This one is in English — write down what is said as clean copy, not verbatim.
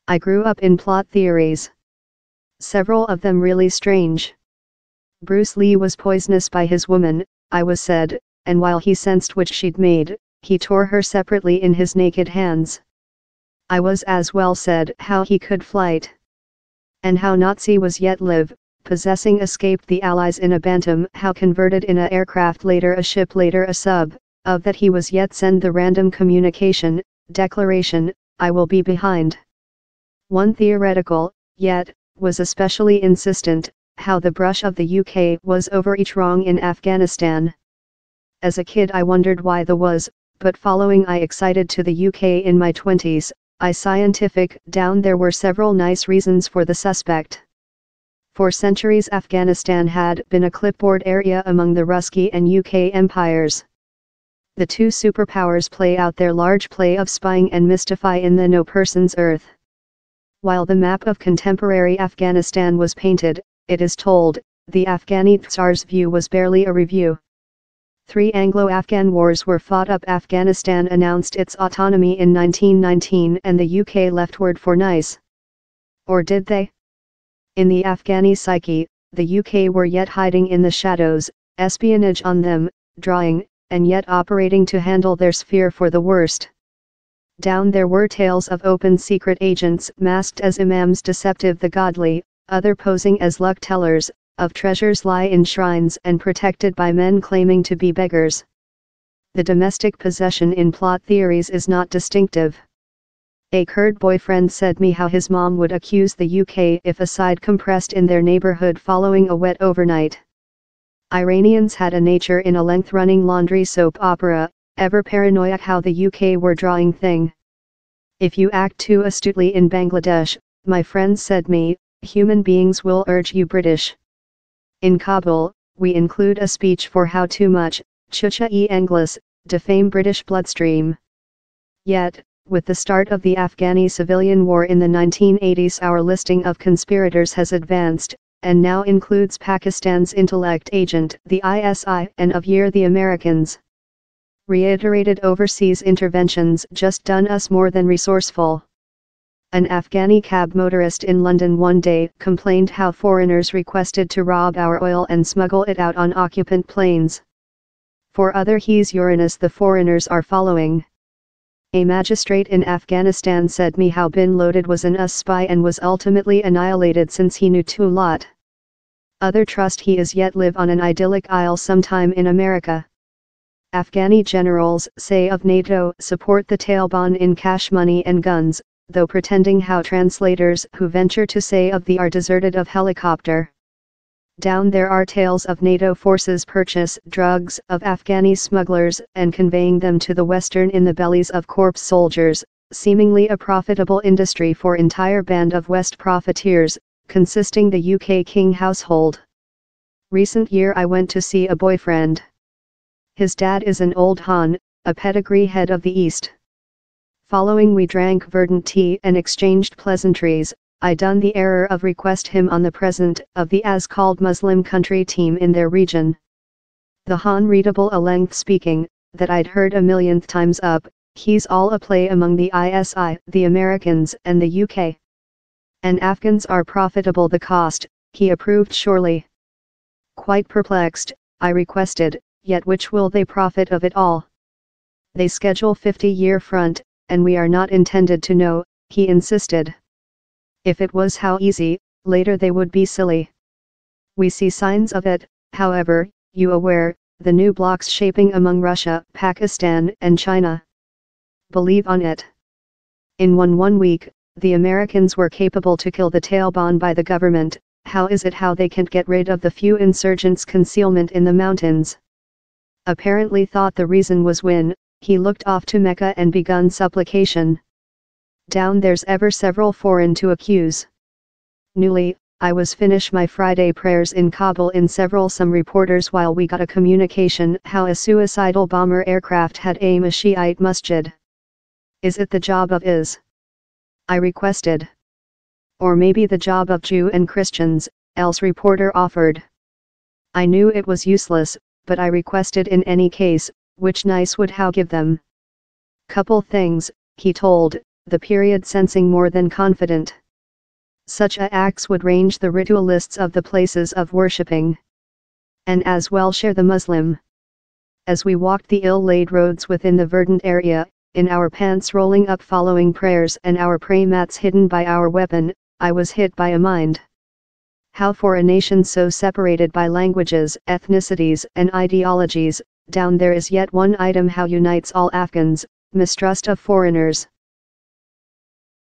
I grew up in plot theories. Several of them really strange. Bruce Lee was poisonous by his woman, I was said, and while he sensed which she'd made, he tore her separately in his naked hands. I was as well said how he could flight. And how Nazi was yet live, possessing escaped the Allies in a Bantam, how converted in a aircraft later a ship later a sub, of that he was yet send the random communication, declaration, I will be behind. One theoretical, yet, was especially insistent, how the brush of the UK was over each wrong in Afghanistan. As a kid I wondered why the was, but following I excited to the UK in my 20s, I scientific down there were several nice reasons for the suspect. For centuries Afghanistan had been a clipboard area among the Ruski and UK empires. The two superpowers play out their large play of spying and mystify in the no person's earth. While the map of contemporary Afghanistan was painted, it is told, the Afghani Tsar's view was barely a review. 3 Anglo-Afghan wars were fought up. Afghanistan announced its autonomy in 1919 and the UK left word for nice. Or did they? In the Afghani psyche, the UK were yet hiding in the shadows, espionage on them, drawing, and yet operating to handle their sphere for the worst. Down there were tales of open secret agents masked as imams, deceptive the godly, other posing as luck tellers, of treasures lie in shrines and protected by men claiming to be beggars. The domestic possession in plot theories is not distinctive. A Kurd boyfriend said me how his mom would accuse the UK if a side compressed in their neighborhood following a wet overnight. Iranians had a nature in a length-running laundry soap opera, ever paranoid how the UK were drawing thing. If you act too astutely in Bangladesh, my friends said me, human beings will urge you British. In Kabul, we include a speech for how too much, chucha-e-Anglis, defame British bloodstream. Yet, with the start of the Afghani civilian war in the 1980s, our listing of conspirators has advanced, and now includes Pakistan's intellect agent, the ISI, and of year the Americans. Reiterated overseas interventions just done us more than resourceful. An Afghani cab motorist in London one day complained how foreigners requested to rob our oil and smuggle it out on occupant planes. For other he's Uranus the foreigners are following. A magistrate in Afghanistan said me how bin loaded was an US spy and was ultimately annihilated since he knew too lot. Other trust he is yet live on an idyllic isle sometime in America. Afghani generals say of NATO support the Taliban in cash money and guns, though pretending how translators who venture to say of the are deserted of helicopter. Down there are tales of NATO forces purchase drugs of Afghani smugglers and conveying them to the Western in the bellies of corpse soldiers, seemingly a profitable industry for entire band of West profiteers, consisting the UK king household. Recent year I went to see a boyfriend. His dad is an old Han, a pedigree head of the East. Following we drank verdant tea and exchanged pleasantries, I done the error of request him on the present of the as-called Muslim country team in their region. The Han readable a length speaking, that I'd heard a millionth times up, he's all a play among the ISI, the Americans and the UK. And Afghans are profitable the cost, he approved surely. Quite perplexed, I requested, yet which will they profit of it all? They schedule 50-year front, and we are not intended to know, he insisted. If it was how easy, later they would be silly. We see signs of it, however, you aware, the new blocks shaping among Russia, Pakistan and China. Believe on it. In one week, the Americans were capable to kill the Taliban by the government. How is it how they can't get rid of the few insurgents' concealment in the mountains? Apparently thought the reason was when he looked off to Mecca and begun supplication. Down there's ever several foreign to accuse. Newly, I was finish my Friday prayers in Kabul in several some reporters while we got a communication how a suicidal bomber aircraft had aimed a Shiite masjid. Is it the job of is? I requested. Or maybe the job of Jew and Christians, else reporter offered. I knew it was useless, but I requested in any case, which nice would how give them. Couple things, he told, the period sensing more than confident. Such a acts would range the ritualists of the places of worshipping, and as well share the Muslim. As we walked the ill-laid roads within the verdant area, in our pants rolling up following prayers and our pray mats hidden by our weapon, I was hit by a mind. How for a nation so separated by languages, ethnicities, and ideologies, down there is yet one item how unites all Afghans: mistrust of foreigners.